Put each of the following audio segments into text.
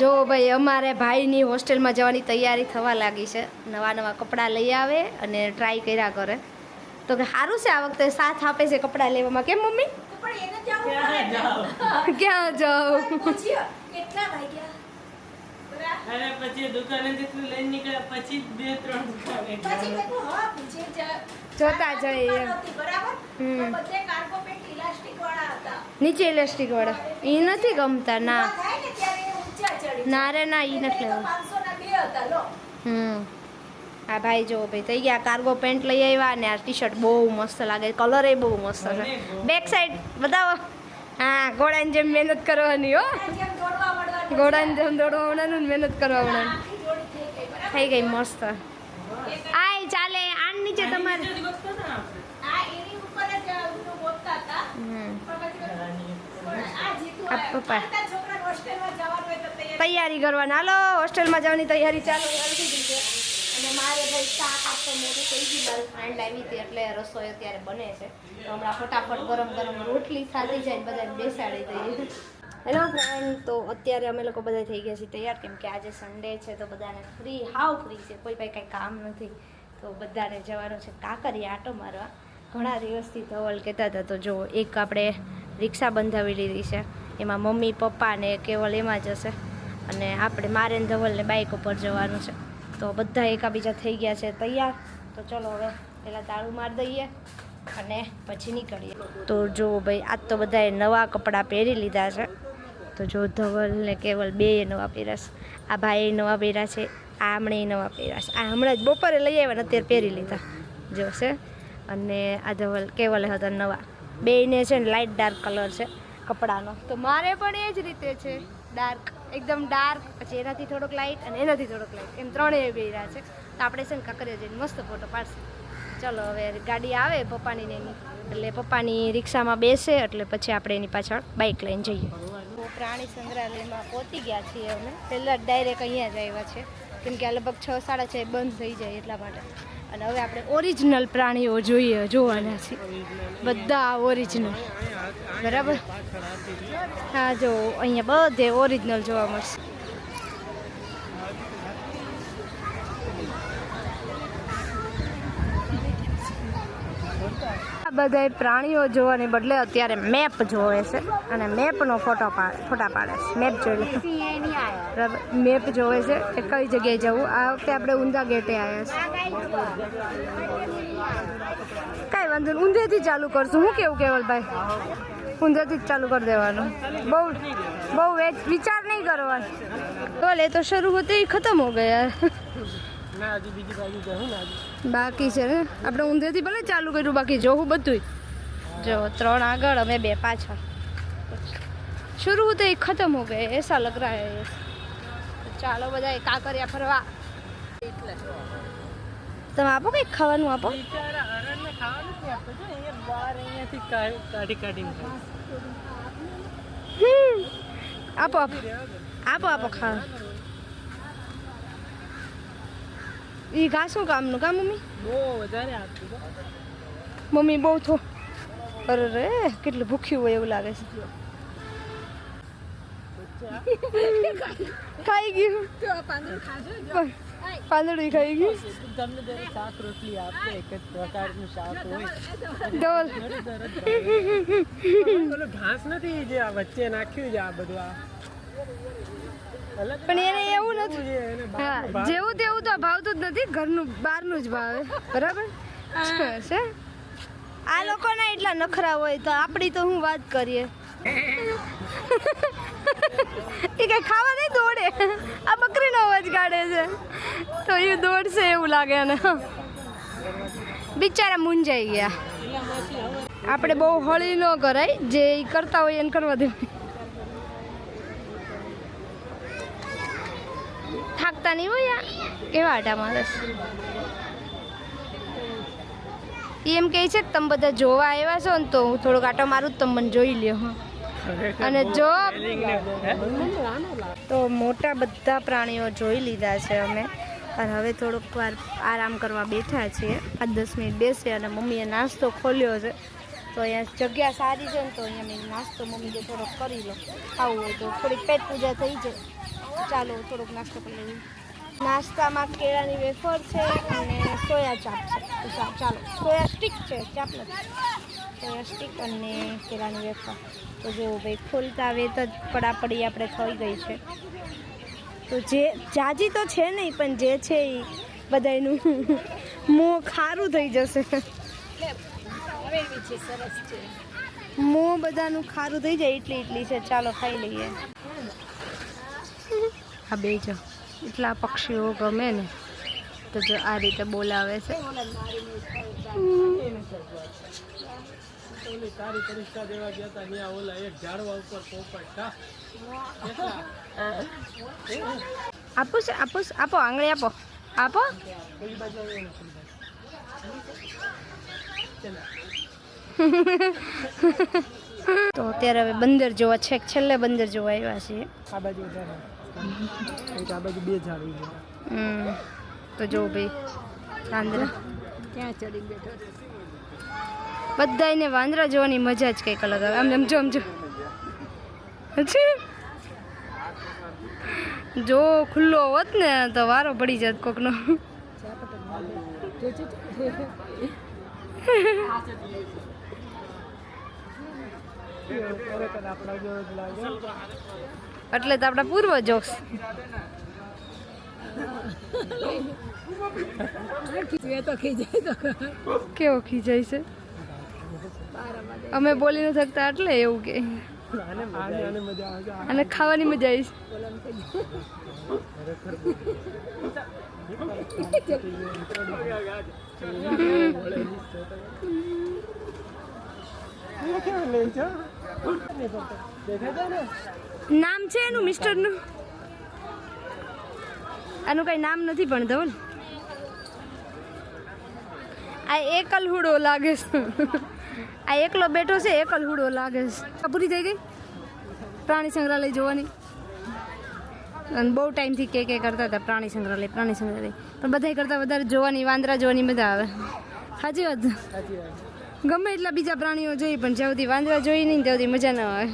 જો ભાઈ અમારે ભાઈની હોસ્ટેલમાં જવાની તૈયારી થવા લાગી છે. નવા નવા કપડાં લઈ આવે અને ટ્રાય કર્યા કરે તો કે સારું છે. આ વખતે સાથ આપે છે કપડાં લેવામાં. કેમ મમ્મી? ક્યાં જાવ? કેટલા વાગ્યા? અરે પછી દુકાનેથી લઈને નીકળ્યા પછી 2-3 દુકાને પછી મેં કહ્યું હા પૂછે જોતા જઈએ. બરાબર બધે કાર્ગો પેન્ટ ઇલાસ્ટિક વાળા હતા. નીચે ઇલાસ્ટિક વાળા એ નથી ગમતા. ના થાય ને ત્યારે ઊંચા ચડી ના રે ના ઈ નથી લેવું. 500 ના 2 હતા લો. આ ભાઈ જો ભાઈ થઈ ગયા કાર્ગો પેન્ટ લઈ આવ્યા અને આ ટી શર્ટ બહુ મસ્ત લાગે. કલર એ બહુ મસ્ત છે. બેક સાઈડ બતાવો. હા ઘોડાની જેમ મહેનત કરવાની હો. જેમ દોડવા મળવાનું ઘોડાની જેમ દોડવા મળવાનું મહેનત કરવા મળવાનું. આખી જોડી થઈ ગઈ બરાબર. થઈ ગઈ મસ્ત. આય ચાલે આન નીચે તમારે. આ એની ઉપર જ ઊંધું ગોતતા હતા. પણ પછી આ જીતું આ પપ્પા. આ છોકરા હોસ્ટેલમાં જવાનું હોય તો તૈયારી કરવાની. હાલો હોસ્ટેલમાં જવાની તૈયારી ચાલુ કરી દીધી છે. અને મારે ભાઈ શાક આપતો મોટું થઈ ગયું. મારી ફ્રેન્ડ આવી હતી એટલે રસોઈ અત્યારે બને છે. તો હમણાં ફટાફટ ગરમ ગરમ રોટલી ખાતી જાય બધાને બેસાડી દઈએ. હેલો ફ્રેન્ડ, તો અત્યારે અમે લોકો બધા થઈ ગયા છીએ તૈયાર, કેમ કે આજે સન્ડે છે તો બધાને ફ્રી છે. કોઈ પાસે કાંઈ કામ નથી તો બધાને જવાનું છે કાંકરિયા આટો મારવા. ઘણા દિવસથી ધવલ કહેતા હતા તો જો એક આપણે રિક્ષા બંધાવી લીધી છે. એમાં મમ્મી પપ્પા ને કેવલ એમાં જશે અને આપણે મારે ને ધવલને બાઇક ઉપર જવાનું છે. તો બધા એકાબીજા થઈ ગયા છે તૈયાર. તો ચલો હવે પહેલાં તાળું મારી દઈએ અને પછી નીકળીએ. તો જો ભાઈ આજ તો બધાએ નવા કપડાં પહેરી લીધા છે. તો જો ધવલ ને કેવલ બેય નવા પહેર્યા છે. આ ભાઈએ નવા પહેર્યા છે, આ હમણે નવા પહેર્યા છે. આ હમણાં જ બપોરે લઈ આવ્યા ને અત્યારે પહેરી લીધા જોશે. અને આ ધવલ કેવલે હતા નવા. બેયને છે ને લાઇટ ડાર્ક કલર છે કપડાનો. તો મારે પણ એ જ રીતે છે, ડાર્ક એકદમ ડાર્ક, પછી એનાથી થોડોક લાઇટ અને એનાથી થોડોક લાઇટ, એમ ત્રણેય પહેર્યા છે. તો આપણે છે ને કાંકરિયા જઈને મસ્ત ફોટો પાડશે. ચલો હવે ગાડી આવે પપ્પાની ને એની, એટલે પપ્પાની રિક્ષામાં બેસે એટલે પછી આપણે એની પાછળ બાઇક લઈને જઈએ. પ્રાણી સંગ્રહાલયમાં પહોંચી ગયા છીએ અમે. પહેલાં ડાયરેક્ટ અહીંયા જ આવ્યા છે કેમ કે આ લગભગ 6-6:30 બંધ થઈ જાય એટલા માટે. અને હવે આપણે ઓરિજિનલ પ્રાણીઓ જોવાના છે, બધા ઓરિજિનલ. બરાબર? હા જો અહીંયા બધે ઓરિજિનલ જોવા મળશે. આ બધા પ્રાણીઓ જોવાને બદલે અત્યારે મેપ જોવે છે અને મેપનો ફોટા પાડે છે. મેપ જોઈ લે. મેપ જોવે છે કે કઈ જગ્યાએ જવું. આ વખતે આપણે ઊંધા ગેટે આવ્યા છે. કાંઈ વાંધો નહીં, ઊંધેથી ચાલુ કરશું. હું કેવું કેવલભાઈ? ઊંધેથી જ ચાલુ કરી દેવાનું. બહુ વિચાર નહીં કરવાનો. બોલ એ તો શરૂ હોતે ही खत्म हो गया. બાકી છે ને આપણે ઊંધેથી ભલે ચાલુ કર્યું, બાકી જોવું બધું. જો 3 આગળ અમે 2 પાછળ. शुरू होते ही खत्म हो गए ऐसा लग रहा है. ચાલો બધા કાંકરિયા ફરવા. તમે આપો કંઈક ખાવાનું આપો. આપો ખાવા. એ ઘા શું કામનું કા મમ્મી? બહુ વધારે આપતું. મમ્મી બહુ થો. અરે રે કેટલું ભૂખ્યું હોય એવું લાગે છે. ખાઈ ગયું. પાંદડું ખાઈ ગયું. તમને દરેક શાક રોટલી આપે, એક જ પ્રકારનું શાક હોય. ડોલ ઘાસ નથી જે આ વચ્ચે નાખ્યું છે આ બધું. આ પણ એને એવું નથી. હા જેવું તેવું તો ભાવતું જ નથી. ઘરનું બહારનું જ ભાવે. બરાબર છે. આ લોકોના એટલા નખરા હોય તો આપણી તો હું વાત કરીએ. એ કઈ ખાવા નહીં દોડે. આ બકરીનો અવાજ કાઢે છે તો એ દોડશે એવું લાગે ને. બિચારા મૂંઝાઈ ગયા. આપણે બહુ હળી ન કરાય, જે કરતા હોય એને કરવા દેવાય. થાકતા નહીં હોય. કેવા આટા મારે એમ કહે છે કે તમે બધા જોવા આવ્યા છો ને તો હું થોડોક આટો મારું જ તમે મને જોઈ લ્યો. અને જો તો મોટા બધા પ્રાણીઓ જોઈ લીધા છે અમે અને હવે થોડોક વાર આરામ કરવા બેઠા છીએ. 5-10 મિનિટ બેસે અને મમ્મીએ નાસ્તો ખોલ્યો છે તો અહીંયા જગ્યા સારી છે ને તો અહીંયા મેં નાસ્તો મમ્મી કે થોડોક કરી લો, ખાવું હોય તો થોડીક પેટ પૂજા થઈ જાય. ચાલો થોડોક નાસ્તો કરી લઈએ. નાસ્તામાં કેળાની વેફર છે અને સોયા ચાપ છે. તો ચાલો, સોયા સ્ટીક છે, ચાપ નથી. સોયા સ્ટીક અને કેળાની વેફર. તો જો ભાઈ ખોલતા વેત જ પડાપડી આપણે થઈ ગઈ છે. તો જે જાજી તો છે નહીં, પણ જે છે એ બધાનું મોં ખારું થઈ જશે. મોં બધાનું ખારું થઈ જાય એટલી છે. ચાલો ખાઈ લઈએ. હા બે જો એટલા પક્ષીઓ ગમે ને તો જો આ રીતે બોલાવે છે. તારી પરીક્ષા દેવા ગયા હતા ત્યાં ઓલા એક ઝાડવા ઉપર પોપટ આપો છે, આપો આંગળી આપો. તો અત્યારે હવે બંદર જોવા છે, છેલ્લે બંદર જોવા આવ્યા છીએ. આ બાજુ આ બાજુ બે ઝાડ તો જો ભાઈ વાંદરા ત્યાં ચડી બેઠો. બધાને વાંદરા જોવાની મજા જ કંઈક અલગ આવે. આમ સમજો જો ખુલ્લો હોત ને તો વારો પડી જાત કોકનો. એટલે તો આપણા પૂર્વજો કેવો ખીજાય છે. અમે બોલી ન શકતા એટલે એવું કે અને ખાવાની મજા આવી નામ છે એનું મિસ્ટરનું. આનું કઈ નામ નથી પણ ધવલ. આ એકલહુડો લાગે છે. આ એકલો બેઠો છે, એકલહુડો લાગે છે. પૂરી થઈ ગઈ પ્રાણી સંગ્રહાલય જોવાની. અને બહુ ટાઈમથી કે કરતા હતા પ્રાણી સંગ્રહાલય. પણ બધા કરતાં વધારે જોવાની, વાંદરા જોવાની મજા આવે. સાચી વાત. ગમે એટલા બીજા પ્રાણીઓ જોઈ પણ જ્યાં સુધી વાંદરા જોઈ નહીં ત્યાં સુધી મજા ના આવે.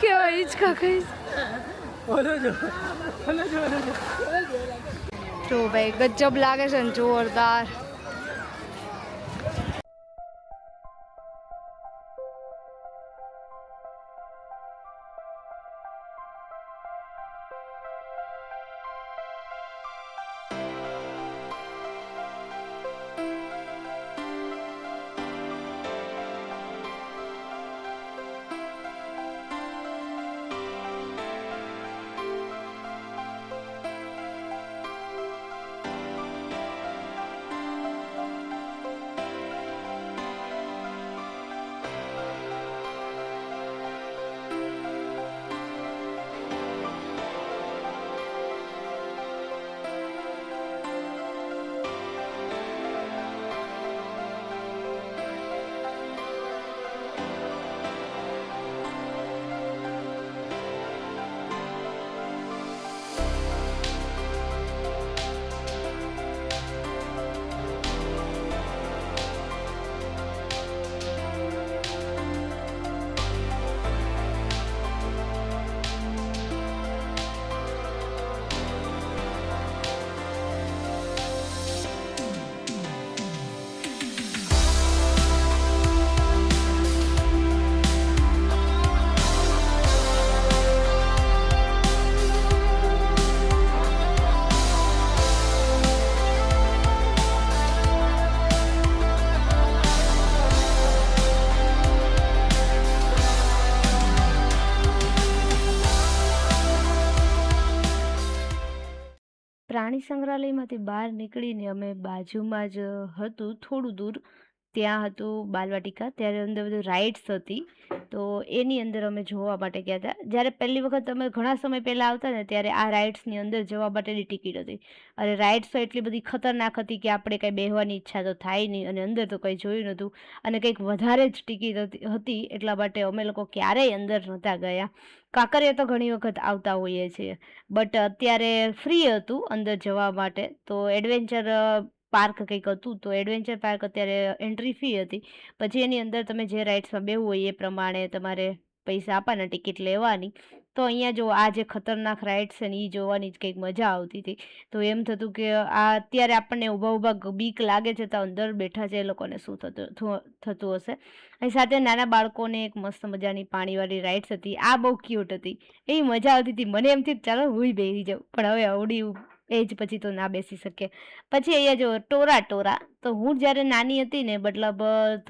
કેવા હિંચકા ખાઈશ. જો ભાઈ ગજબ લાગે છે ને, જોરદાર. પ્રાણી સંગ્રહાલયમાંથી બહાર નીકળીને અમે બાજુમાં જ હતું થોડું દૂર ત્યાં હતું બાલવાટિકા, ત્યારે અંદર બધું રાઇડ્સ હતી, તો એની અંદર અમે જોવા માટે ગયા હતા. જ્યારે પહેલી વખત અમે ઘણા સમય પહેલાં આવતા ને ત્યારે આ રાઇડ્સની અંદર જવા માટેની ટિકિટ હતી, અને રાઇડ્સ તો એટલી બધી ખતરનાક હતી કે આપણે કંઈ બેસવાની ઈચ્છા તો થાય નહીં, અને અંદર તો કંઈ જોયું નહોતું, અને કંઈક વધારે જ ટિકિટ હતી એટલા માટે અમે લોકો ક્યારેય અંદર નહોતા ગયા. કાંકરિયા તો ઘણી વખત આવતા હોઈએ છીએ, બટ અત્યારે ફ્રી હતું અંદર જવા માટે, તો એડવેન્ચર પાર્ક કંઈક હતું, તો એડવેન્ચર પાર્ક અત્યારે એન્ટ્રી ફી હતી. પછી એની અંદર તમે જે રાઇડ્સમાં બેસવું હોય એ પ્રમાણે તમારે પૈસા આપવાના, ટિકિટ લેવાની. તો અહીંયા જો આ જે ખતરનાક રાઇડ્સ છે ને એ જોવાની જ કંઈક મજા આવતી હતી. તો એમ થતું કે આ અત્યારે આપણને ઊભા ઊભા બીક લાગે છે, તો અંદર બેઠા છે એ લોકોને શું થતું હશે. અને સાથે નાના બાળકોને એક મસ્ત મજાની પાણીવાળી રાઇડ્સ હતી, આ બહુ ક્યુટ હતી, એવી મજા આવતી હતી. મને એમથી ચાલો હુંય બેસી જાઉં, પણ હવે આવડી એજ પછી તો ના બેસી શકે. પછી અહીંયા જો ટોરા, તો હું જ્યારે નાની હતી ને, મતલબ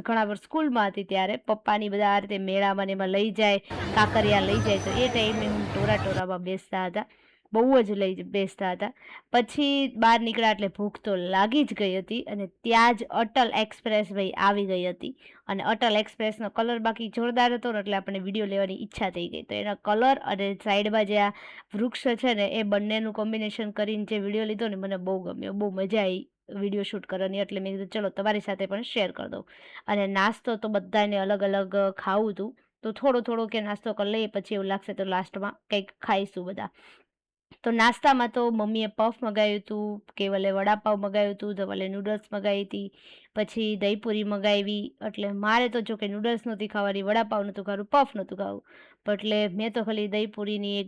ઘણા વર્ષ સ્કૂલમાં હતી ત્યારે પપ્પાની બધા આ રીતે મેળામાં ને એમાં લઈ જાય, કાંકરિયા લઈ જાય, તો એ ટાઈમે હું ટોરામાં બેસતા હતા, બહુ જ બેસતા હતા. પછી બહાર નીકળ્યા એટલે ભૂખ તો લાગી જ ગઈ હતી, અને ત્યાં જ અટલ એક્સપ્રેસ ભાઈ આવી ગઈ હતી, અને અટલ એક્સપ્રેસનો કલર બાકી જોરદાર હતો ને, એટલે આપણને વિડીયો લેવાની ઈચ્છા થઈ ગઈ. તો એના કલર અને સાઈડમાં જે આ વૃક્ષ છે ને એ બંનેનું કોમ્બિનેશન કરીને જે વિડીયો લીધો ને મને બહુ ગમ્યો, બહુ મજા આવી વિડીયો શૂટ કરવાની, એટલે મેં કીધું ચલો તમારી સાથે પણ શેર કરી દઉં. અને નાસ્તો તો બધાને અલગ અલગ ખાવું હતું, તો થોડો કે નાસ્તો કરી લઈએ, પછી એવું લાગશે તો લાસ્ટમાં કંઈક ખાઈશું બધા. તો નાસ્તામાં તો મમ્મીએ પફ મગાવ્યું હતું, કેવલે વડાપાવ મગાવ્યું હતું, ધવલે નૂડલ્સ મગાવી હતી, પછી દહીંપૂરી મગાવી. એટલે મારે તો જો કે નૂડલ્સ નહોતી ખાવાની, વડાપાવ નહોતું ખાવું, પફ નહોતું ખાવું, એટલે મેં તો ખાલી દહીંપૂરીની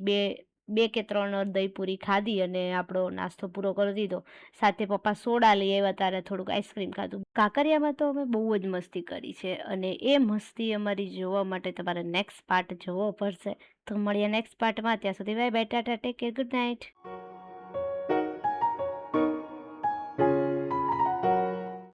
બે કે ત્રણ દહીંપૂરી ખાધી અને આપણો નાસ્તો પૂરો કરી દીધો. સાથે પપ્પા સોડા લઈ આવ્યા, ત્યારે થોડુંક આઈસ્ક્રીમ ખાધું. કાંકરિયામાં તો અમે બહુ જ મસ્તી કરી છે, અને એ મસ્તી અમારી જોવા માટે તમારે નેક્સ્ટ પાર્ટ જોવો પડશે. તો મળીએ નેક્સ્ટ પાર્ટમાં. ત્યાં સુધી bye bye, Tata, take care, good night.